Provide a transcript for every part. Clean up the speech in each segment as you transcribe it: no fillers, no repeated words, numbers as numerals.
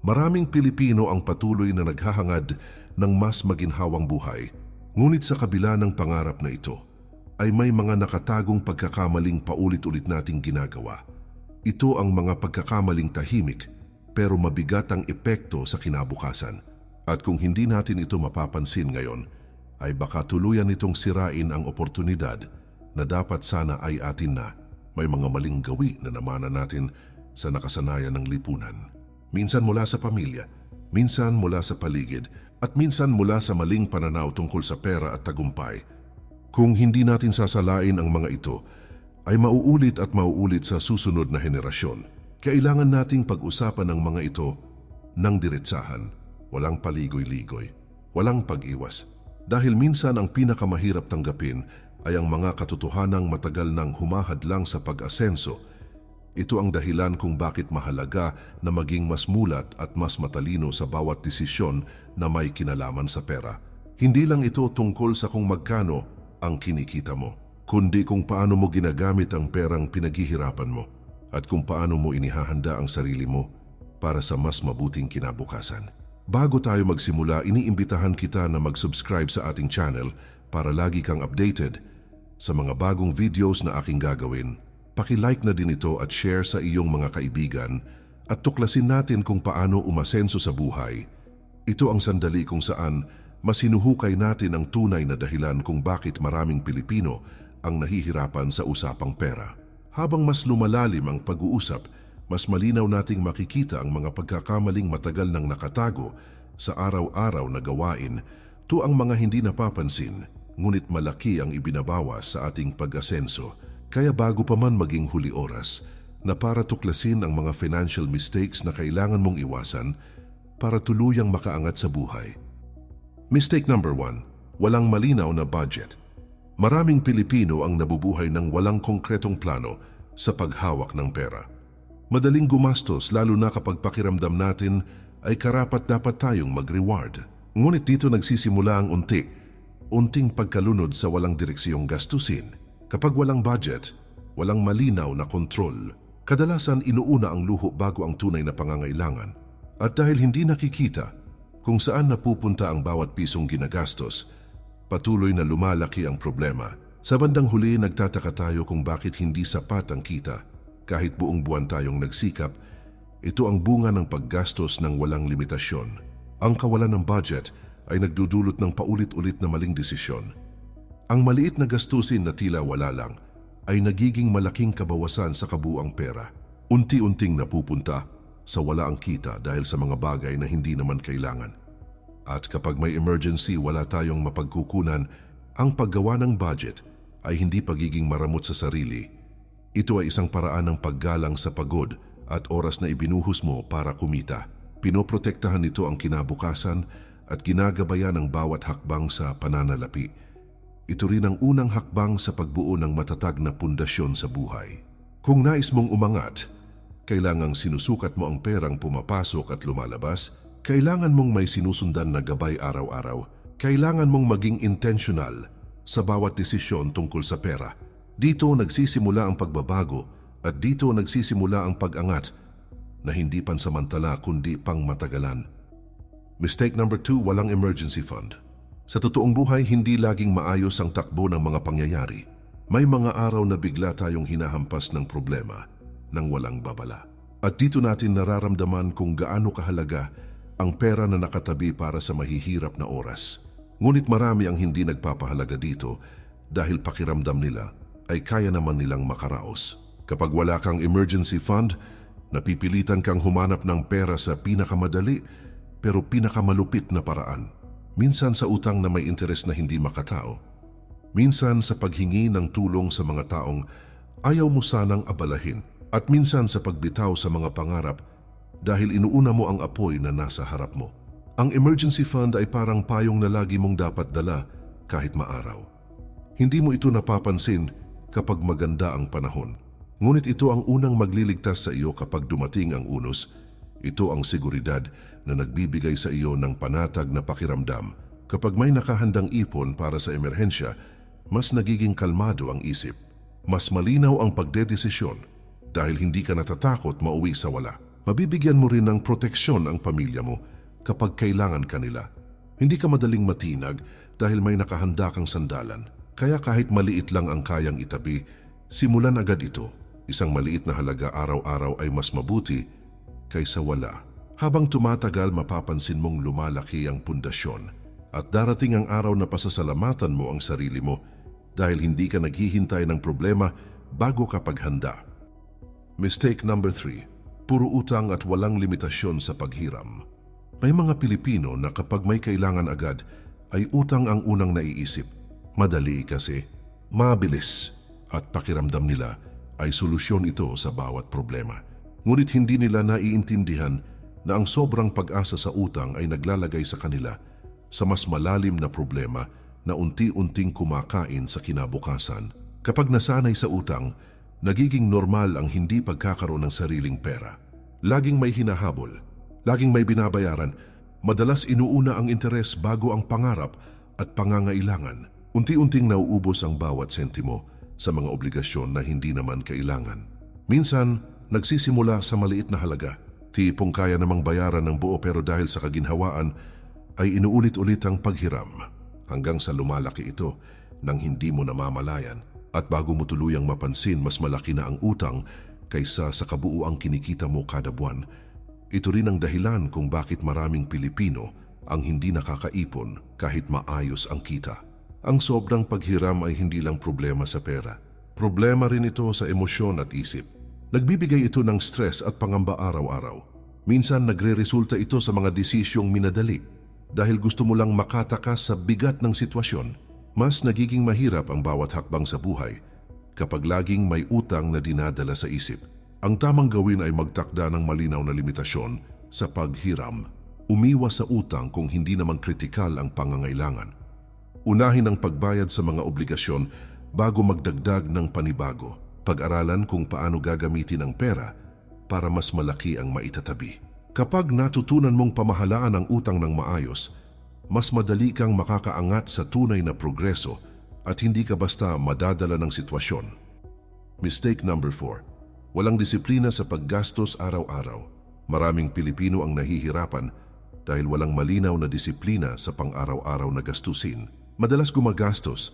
Maraming Pilipino ang patuloy na naghahangad ng mas maginhawang buhay. Ngunit sa kabila ng pangarap na ito, ay may mga nakatagong pagkakamaling paulit-ulit nating ginagawa. Ito ang mga pagkakamaling tahimik pero mabigat ang epekto sa kinabukasan. At kung hindi natin ito mapapansin ngayon, ay baka tuluyan nitong sirain ang oportunidad na dapat sana ay atin na. May mga maling gawi na namana natin sa nakasanayan ng lipunan. Minsan mula sa pamilya, minsan mula sa paligid, at minsan mula sa maling pananaw tungkol sa pera at tagumpay. Kung hindi natin sasalain ang mga ito, ay mauulit at mauulit sa susunod na henerasyon. Kailangan nating pag-usapan ang mga ito ng diretsahan, walang paligoy-ligoy, walang pag-iwas. Dahil minsan ang pinakamahirap tanggapin ay ang mga katotohanang matagal nang humahadlang sa pag-asenso. Ito ang dahilan kung bakit mahalaga na maging mas mulat at mas matalino sa bawat desisyon na may kinalaman sa pera. Hindi lang ito tungkol sa kung magkano ang kinikita mo, kundi kung paano mo ginagamit ang perang pinaghihirapan mo at kung paano mo inihahanda ang sarili mo para sa mas mabuting kinabukasan. Bago tayo magsimula, iniimbitahan kita na mag-subscribe sa ating channel para lagi kang updated sa mga bagong videos na aking gagawin. Paki-like na din ito at share sa iyong mga kaibigan at tuklasin natin kung paano umasenso sa buhay. Ito ang sandali kung saan mas hinuhukay natin ang tunay na dahilan kung bakit maraming Pilipino ang nahihirapan sa usapang pera. Habang mas lumalalim ang pag-uusap, mas malinaw nating makikita ang mga pagkakamaling matagal nang nakatago sa araw-araw na gawain, to ang mga hindi napapansin, ngunit malaki ang ibinabawas sa ating pag-asenso. Kaya bago pa man maging huli oras na para tuklasin ang mga financial mistakes na kailangan mong iwasan para tuluyang makaangat sa buhay. Mistake number 1, walang malinaw na budget. Maraming Pilipino ang nabubuhay ng walang konkretong plano sa paghawak ng pera. Madaling gumastos lalo na kapag pakiramdam natin ay karapat-dapat tayong mag-reward. Ngunit dito nagsisimula ang unting pagkalunod sa walang direksiyong gastusin. Kapag walang budget, walang malinaw na kontrol. Kadalasan inuuna ang luho bago ang tunay na pangangailangan. At dahil hindi nakikita kung saan napupunta ang bawat pisong ginagastos, patuloy na lumalaki ang problema. Sa bandang huli, nagtataka tayo kung bakit hindi sapat ang kita. Kahit buong buwan tayong nagsikap, ito ang bunga ng paggastos ng walang limitasyon. Ang kawalan ng budget ay nagdudulot ng paulit-ulit na maling desisyon. Ang maliit na gastusin na tila wala lang ay nagiging malaking kabawasan sa kabuuang pera. Unti-unting napupunta sa wala ang kita dahil sa mga bagay na hindi naman kailangan. At kapag may emergency, wala tayong mapagkukunan. Ang paggawa ng budget ay hindi pagiging maramot sa sarili. Ito ay isang paraan ng paggalang sa pagod at oras na ibinuhos mo para kumita. Pinoprotektahan nito ang kinabukasan at ginagabayan ang bawat hakbang sa pananalapi. Ito rin ang unang hakbang sa pagbuo ng matatag na pundasyon sa buhay. Kung nais mong umangat, kailangang sinusukat mo ang perang pumapasok at lumalabas, kailangan mong may sinusundan na gabay araw-araw, kailangan mong maging intentional sa bawat desisyon tungkol sa pera. Dito nagsisimula ang pagbabago at dito nagsisimula ang pag-angat na hindi pansamantala kundi pangmatagalan. Mistake number 2, walang emergency fund. Sa totoong buhay, hindi laging maayos ang takbo ng mga pangyayari. May mga araw na bigla tayong hinahampas ng problema nang walang babala. At dito natin nararamdaman kung gaano kahalaga ang pera na nakatabi para sa mahihirap na oras. Ngunit marami ang hindi nagpapahalaga dito dahil pakiramdam nila ay kaya naman nilang makaraos. Kapag wala kang emergency fund, napipilitan kang humanap ng pera sa pinakamadali pero pinakamalupit na paraan. Minsan sa utang na may interes na hindi makatao. Minsan sa paghingi ng tulong sa mga taong ayaw mo sanang abalahin. At minsan sa pagbitaw sa mga pangarap dahil inuuna mo ang apoy na nasa harap mo. Ang emergency fund ay parang payong na lagi mong dapat dala kahit maaraw. Hindi mo ito napapansin kapag maganda ang panahon. Ngunit ito ang unang magliligtas sa iyo kapag dumating ang unos. Ito ang seguridad na nagbibigay sa iyo ng panatag na pakiramdam. Kapag may nakahandang ipon para sa emerhensya, mas nagiging kalmado ang isip. Mas malinaw ang pagdedesisyon dahil hindi ka natatakot mauwi sa wala. Mabibigyan mo rin ng proteksyon ang pamilya mo kapag kailangan ka nila. Hindi ka madaling matinag dahil may nakahanda kang sandalan. Kaya kahit maliit lang ang kayang itabi, simulan agad ito. Isang maliit na halaga araw-araw ay mas mabuti kaysa wala. Habang tumatagal, mapapansin mong lumalaki ang pundasyon at darating ang araw na pasasalamatan mo ang sarili mo dahil hindi ka naghihintay ng problema bago ka paghanda. Mistake number 3. Puro utang at walang limitasyon sa paghiram. May mga Pilipino na kapag may kailangan agad ay utang ang unang naiisip. Madali kasi, mabilis at pakiramdam nila ay solusyon ito sa bawat problema. Ngunit hindi nila naiintindihan na ang sobrang pag-asa sa utang ay naglalagay sa kanila sa mas malalim na problema na unti-unting kumakain sa kinabukasan. Kapag nasanay sa utang, nagiging normal ang hindi pagkakaroon ng sariling pera. Laging may hinahabol, laging may binabayaran, madalas inuuna ang interes bago ang pangarap at pangangailangan. Unti-unting nauubos ang bawat sentimo sa mga obligasyon na hindi naman kailangan. Minsan, nagsisimula sa maliit na halaga. Tipong kaya namang bayaran ng buo pero dahil sa kaginhawaan ay inuulit-ulit ang paghiram hanggang sa lumalaki ito nang hindi mo namamalayan. At bago mo tuluyang mapansin, mas malaki na ang utang kaysa sa kabuuang kinikita mo kada buwan. Ito rin ang dahilan kung bakit maraming Pilipino ang hindi nakakaipon kahit maayos ang kita. Ang sobrang paghiram ay hindi lang problema sa pera. Problema rin ito sa emosyon at isip. Nagbibigay ito ng stress at pangamba araw-araw. Minsan nagre-resulta ito sa mga desisyong minadali. Dahil gusto mo lang makatakas sa bigat ng sitwasyon, mas nagiging mahirap ang bawat hakbang sa buhay kapag laging may utang na dinadala sa isip. Ang tamang gawin ay magtakda ng malinaw na limitasyon sa paghiram. Umiwas sa utang kung hindi naman kritikal ang pangangailangan. Unahin ang pagbayad sa mga obligasyon bago magdagdag ng panibago. Pag-aralan kung paano gagamitin ang pera para mas malaki ang maitatabi. Kapag natutunan mong pamahalaan ang utang ng maayos, mas madali kang makakaangat sa tunay na progreso at hindi ka basta madadala ng sitwasyon. Mistake number 4. Walang disiplina sa paggastos araw-araw. Maraming Pilipino ang nahihirapan dahil walang malinaw na disiplina sa pang-araw-araw na gastusin. Madalas gumagastos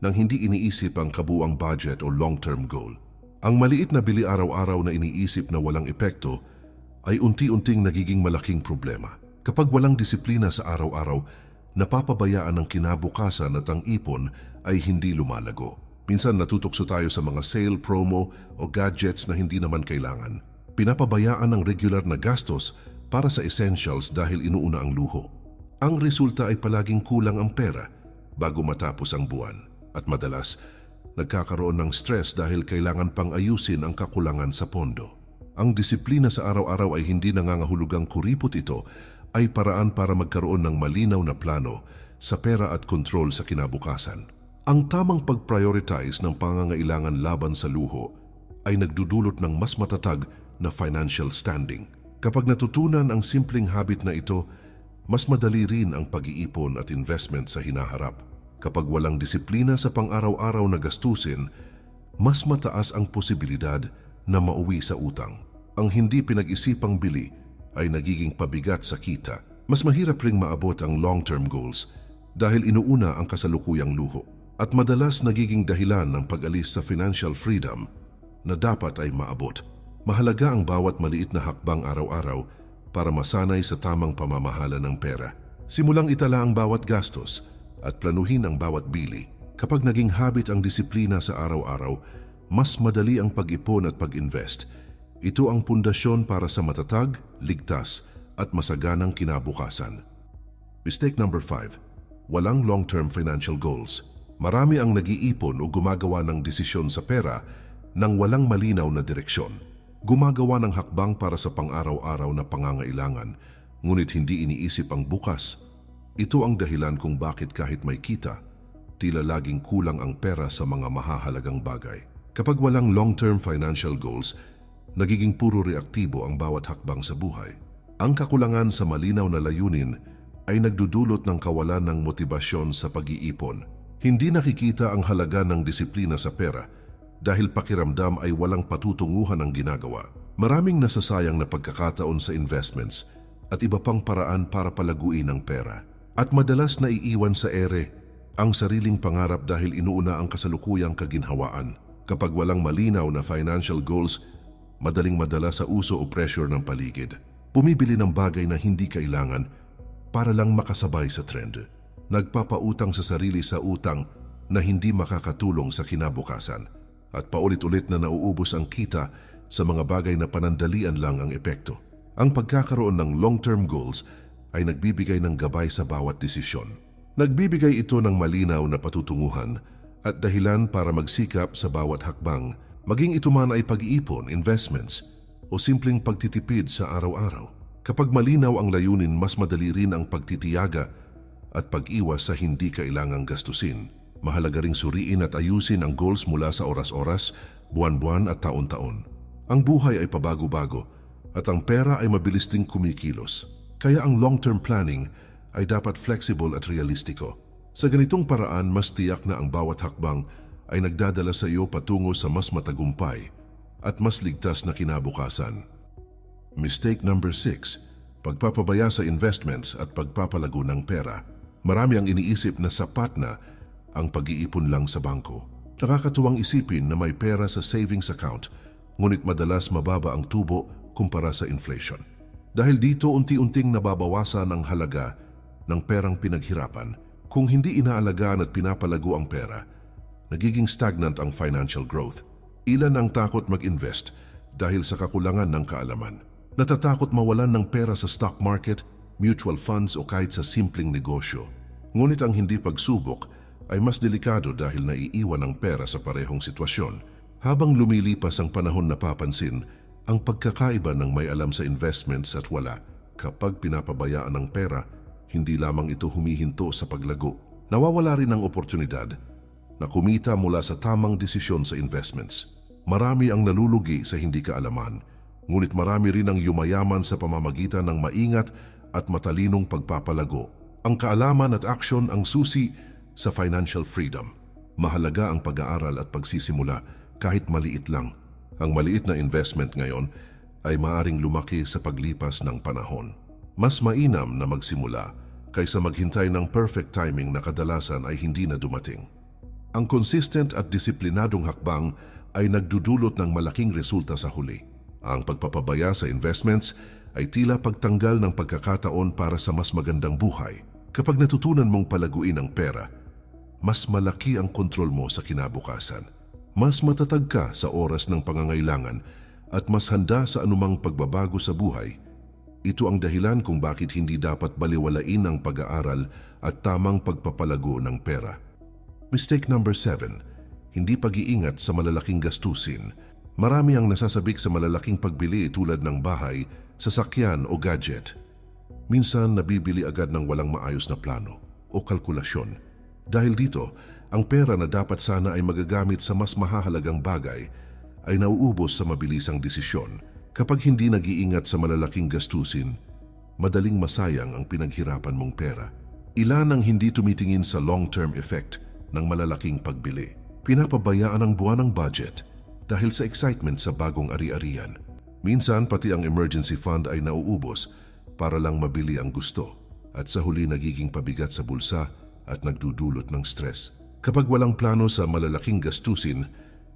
nang hindi iniisip ang kabuuang budget o long-term goal. Ang maliit na bili araw-araw na iniisip na walang epekto ay unti-unting nagiging malaking problema. Kapag walang disiplina sa araw-araw, napapabayaan ang kinabukasan at ang ipon ay hindi lumalago. Minsan natutokso tayo sa mga sale, promo o gadgets na hindi naman kailangan. Pinapabayaan ang regular na gastos para sa essentials dahil inuuna ang luho. Ang resulta ay palaging kulang ang pera bago matapos ang buwan. At madalas, nagkakaroon ng stress dahil kailangan pang ayusin ang kakulangan sa pondo. Ang disiplina sa araw-araw ay hindi nangangahulugang kuripot ito, ay paraan para magkaroon ng malinaw na plano sa pera at kontrol sa kinabukasan. Ang tamang pag-prioritize ng pangangailangan laban sa luho ay nagdudulot ng mas matatag na financial standing. Kapag natutunan ang simpleng habit na ito, mas madali rin ang pag-iipon at investment sa hinaharap. Kapag walang disiplina sa pang-araw-araw na gastusin, mas mataas ang posibilidad na mauwi sa utang. Ang hindi pinag-isipang bili ay nagiging pabigat sa kita. Mas mahirap ring maabot ang long-term goals dahil inuuna ang kasalukuyang luho. At madalas nagiging dahilan ng pag-alis sa financial freedom na dapat ay maabot. Mahalaga ang bawat maliit na hakbang araw-araw para masanay sa tamang pamamahala ng pera. Simulang itala ang bawat gastos at planuhin ang bawat bili. Kapag naging habit ang disiplina sa araw-araw, mas madali ang pag-ipon at pag-invest. Ito ang pundasyon para sa matatag, ligtas at masaganang kinabukasan. Mistake number 5. Walang long-term financial goals. Marami ang nag-iipon o gumagawa ng desisyon sa pera nang walang malinaw na direksyon. Gumagawa ng hakbang para sa pang-araw-araw na pangangailangan, ngunit hindi iniisip ang bukas. Ito ang dahilan kung bakit kahit may kita, tila laging kulang ang pera sa mga mahahalagang bagay. Kapag walang long-term financial goals, nagiging puro reaktibo ang bawat hakbang sa buhay. Ang kakulangan sa malinaw na layunin ay nagdudulot ng kawalan ng motibasyon sa pag-iipon. Hindi nakikita ang halaga ng disiplina sa pera dahil pakiramdam ay walang patutunguhan ang ginagawa. Maraming nasasayang na pagkakataon sa investments at iba pang paraan para palaguin ang pera. At madalas na iiwan sa ere ang sariling pangarap dahil inuuna ang kasalukuyang kaginhawaan. Kapag walang malinaw na financial goals, madaling madala sa uso o pressure ng paligid. Pumibili ng bagay na hindi kailangan para lang makasabay sa trend. Nagpapautang sa sarili sa utang na hindi makakatulong sa kinabukasan. At paulit-ulit na nauubos ang kita sa mga bagay na panandalian lang ang epekto. Ang pagkakaroon ng long-term goals ay nagbibigay ng gabay sa bawat desisyon. Nagbibigay ito ng malinaw na patutunguhan at dahilan para magsikap sa bawat hakbang, maging ito man ay pag-iipon, investments, o simpleng pagtitipid sa araw-araw. Kapag malinaw ang layunin, mas madali rin ang pagtitiyaga at pag-iwas sa hindi kailangang gastusin. Mahalaga ring suriin at ayusin ang goals mula sa oras-oras, buwan-buwan at taon-taon. Ang buhay ay pabago-bago at ang pera ay mabilis ding kumikilos. Kaya ang long-term planning ay dapat flexible at realistiko. Sa ganitong paraan, mas tiyak na ang bawat hakbang ay nagdadala sa iyo patungo sa mas matagumpay at mas ligtas na kinabukasan. Mistake number 6, pagpapabaya sa investments at pagpapalago ng pera. Marami ang iniisip na sapat na ang pag-iipon lang sa bangko. Nakakatuwang isipin na may pera sa savings account, ngunit madalas mababa ang tubo kumpara sa inflation. Dahil dito unti-unting nababawasan ang halaga ng perang pinaghirapan. Kung hindi inaalagaan at pinapalago ang pera, nagiging stagnant ang financial growth. Ilan ang takot mag-invest dahil sa kakulangan ng kaalaman. Natatakot mawalan ng pera sa stock market, mutual funds o kahit sa simpleng negosyo. Ngunit ang hindi pagsubok ay mas delikado dahil naiiwan ang pera sa parehong sitwasyon. Habang lumilipas ang panahon, napapansin ang pagkakaiba ng may alam sa investments at wala. Kapag pinapabayaan ng pera, hindi lamang ito humihinto sa paglago. Nawawala rin ang oportunidad na kumita mula sa tamang desisyon sa investments. Marami ang nalulugi sa hindi kaalaman, ngunit marami rin ang yumayaman sa pamamagitan ng maingat at matalinong pagpapalago. Ang kaalaman at aksyon ang susi sa financial freedom. Mahalaga ang pag-aaral at pagsisimula kahit maliit lang. Ang maliit na investment ngayon ay maaring lumaki sa paglipas ng panahon. Mas mainam na magsimula kaysa maghintay ng perfect timing na kadalasan ay hindi na dumating. Ang consistent at disiplinadong hakbang ay nagdudulot ng malaking resulta sa huli. Ang pagpapabaya sa investments ay tila pagtanggal ng pagkakataon para sa mas magandang buhay. Kapag natutunan mong palaguin ang pera, mas malaki ang kontrol mo sa kinabukasan. Mas matatag ka sa oras ng pangangailangan at mas handa sa anumang pagbabago sa buhay. Ito ang dahilan kung bakit hindi dapat baliwalain ang pag-aaral at tamang pagpapalago ng pera. Mistake number 7, hindi pag-iingat sa malalaking gastusin. Marami ang nasasabik sa malalaking pagbili tulad ng bahay, sasakyan o gadget. Minsan nabibili agad ng walang maayos na plano o kalkulasyon. Dahil dito, ang pera na dapat sana ay magagamit sa mas mahahalagang bagay ay nauubos sa mabilisang desisyon. Kapag hindi nag-iingat sa malalaking gastusin, madaling masayang ang pinaghirapan mong pera. Ilan ang hindi tumitingin sa long-term effect ng malalaking pagbili. Pinapabayaan ang buwanang budget dahil sa excitement sa bagong ari-arian. Minsan pati ang emergency fund ay nauubos para lang mabili ang gusto at sa huli nagiging pabigat sa bulsa at nagdudulot ng stress. Kapag walang plano sa malalaking gastusin,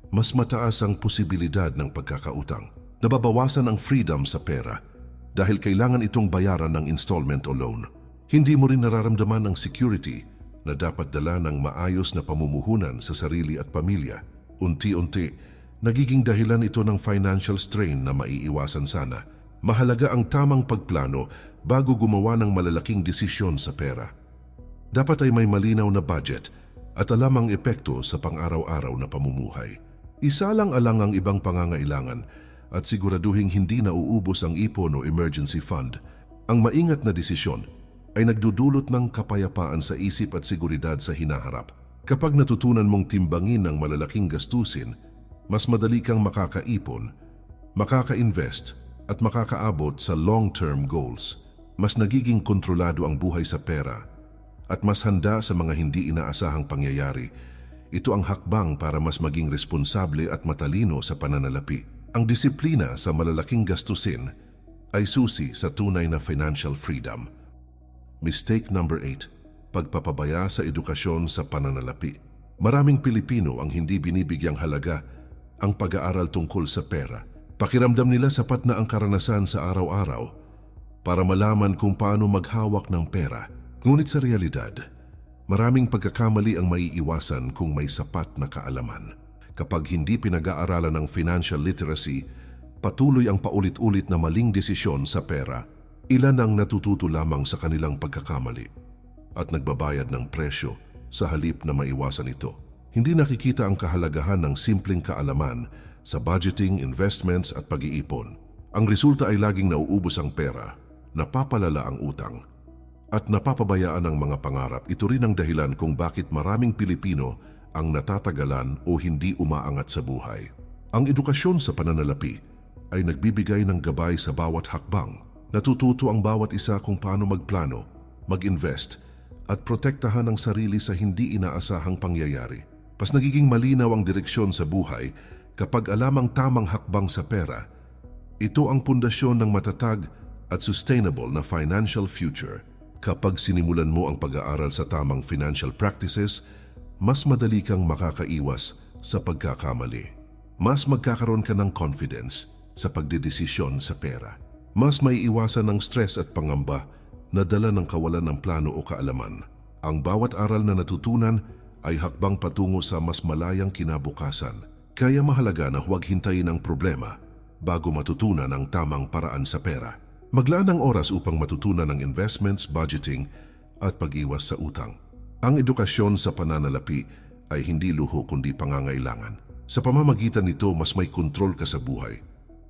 mas mataas ang posibilidad ng pagkakautang. Nababawasan ang freedom sa pera dahil kailangan itong bayaran ng installment o loan. Hindi mo rin nararamdaman ang security na dapat dala ng maayos na pamumuhunan sa sarili at pamilya. Unti-unti, nagiging dahilan ito ng financial strain na maiiwasan sana. Mahalaga ang tamang pagplano bago gumawa ng malalaking desisyon sa pera. Dapat ay may malinaw na budget at alam ang epekto sa pang-araw-araw na pamumuhay. Isalang-alang ang ibang pangangailangan at siguraduhing hindi nauubos ang ipon o emergency fund. Ang maingat na desisyon ay nagdudulot ng kapayapaan sa isip at seguridad sa hinaharap. Kapag natutunan mong timbangin ang malalaking gastusin, mas madali kang makakaipon, makaka-invest at makakaabot sa long-term goals. Mas nagiging kontrolado ang buhay sa pera at mas handa sa mga hindi inaasahang pangyayari. Ito ang hakbang para mas maging responsable at matalino sa pananalapi. Ang disiplina sa malalaking gastusin ay susi sa tunay na financial freedom. Mistake number 8. Pagpapabaya sa edukasyon sa pananalapi. Maraming Pilipino ang hindi binibigyang halaga ang pag-aaral tungkol sa pera. Pakiramdam nila sapat na ang karanasan sa araw-araw para malaman kung paano maghawak ng pera. Ngunit sa realidad, maraming pagkakamali ang maiiwasan kung may sapat na kaalaman. Kapag hindi pinag-aaralan ng financial literacy, patuloy ang paulit-ulit na maling desisyon sa pera, ilan ang natututo lamang sa kanilang pagkakamali at nagbabayad ng presyo sa halip na maiwasan ito. Hindi nakikita ang kahalagahan ng simpleng kaalaman sa budgeting, investments at pag-iipon. Ang resulta ay laging nauubos ang pera, napapalala ang utang, at napapabayaan ang mga pangarap. Ito rin ang dahilan kung bakit maraming Pilipino ang natatagalan o hindi umaangat sa buhay. Ang edukasyon sa pananalapi ay nagbibigay ng gabay sa bawat hakbang. Natututo ang bawat isa kung paano magplano, mag-invest, at protektahan ang sarili sa hindi inaasahang pangyayari. Pas nagiging malinaw ang direksyon sa buhay kapag alam ang tamang hakbang sa pera. Ito ang pundasyon ng matatag at sustainable na financial future. Kapag sinimulan mo ang pag-aaral sa tamang financial practices, mas madali kang makakaiwas sa pagkakamali. Mas magkakaroon ka ng confidence sa pagdedesisyon sa pera. Mas maiiwasan ng stress at pangamba na dala ng kawalan ng plano o kaalaman. Ang bawat aral na natutunan ay hakbang patungo sa mas malayang kinabukasan. Kaya mahalaga na huwag hintayin ang problema bago matutunan ang tamang paraan sa pera. Maglaan ng oras upang matutunan ang investments, budgeting at pag-iwas sa utang. Ang edukasyon sa pananalapi ay hindi luho kundi pangangailangan. Sa pamamagitan nito, mas may kontrol ka sa buhay,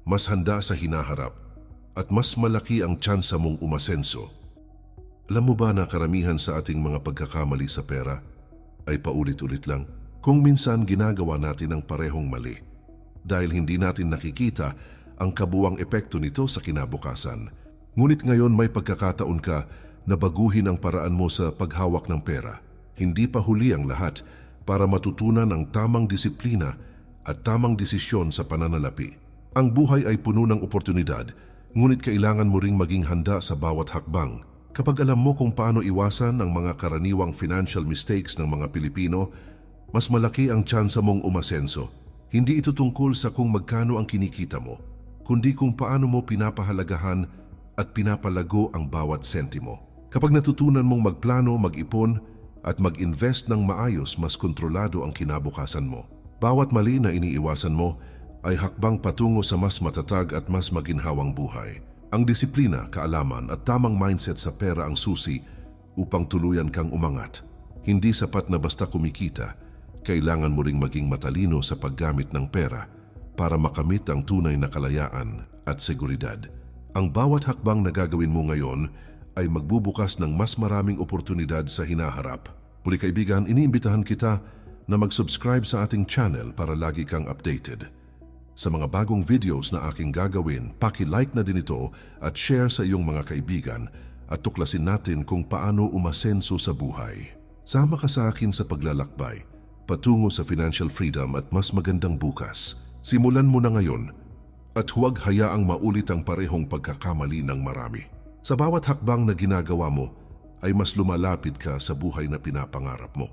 mas handa sa hinaharap, at mas malaki ang tsansa mong umasenso. Alam mo ba na karamihan sa ating mga pagkakamali sa pera ay paulit-ulit lang? Kung minsan ginagawa natin ang parehong mali dahil hindi natin nakikita ang kabuwang epekto nito sa kinabukasan. Ngunit ngayon may pagkakataon ka na baguhin ang paraan mo sa paghawak ng pera. Hindi pa huli ang lahat para matutunan ang tamang disiplina at tamang desisyon sa pananalapi. Ang buhay ay puno ng oportunidad, ngunit kailangan mo ring maging handa sa bawat hakbang. Kapag alam mo kung paano iwasan ang mga karaniwang financial mistakes ng mga Pilipino, mas malaki ang tsansa mong umasenso. Hindi ito tungkol sa kung magkano ang kinikita mo, kundi kung paano mo pinapahalagahan at pinapalago ang bawat sentimo. Kapag natutunan mong magplano, mag-ipon at mag-invest ng maayos, mas kontrolado ang kinabukasan mo. Bawat mali na iniiwasan mo ay hakbang patungo sa mas matatag at mas maginhawang buhay. Ang disiplina, kaalaman at tamang mindset sa pera ang susi upang tuluyan kang umangat. Hindi sapat na basta kumikita. Kailangan mo ring maging matalino sa paggamit ng pera para makamit ang tunay na kalayaan at seguridad. Ang bawat hakbang na gagawin mo ngayon ay magbubukas ng mas maraming oportunidad sa hinaharap. Muli kaibigan, iniimbitahan kita na mag-subscribe sa ating channel para lagi kang updated. Sa mga bagong videos na aking gagawin, paki-like na din ito at share sa iyong mga kaibigan at tuklasin natin kung paano umasenso sa buhay. Sama ka sa akin sa paglalakbay patungo sa financial freedom at mas magandang bukas. Simulan mo na ngayon at huwag hayaang maulit ang parehong pagkakamali ng marami. Sa bawat hakbang na ginagawa mo ay mas lumalapit ka sa buhay na pinapangarap mo.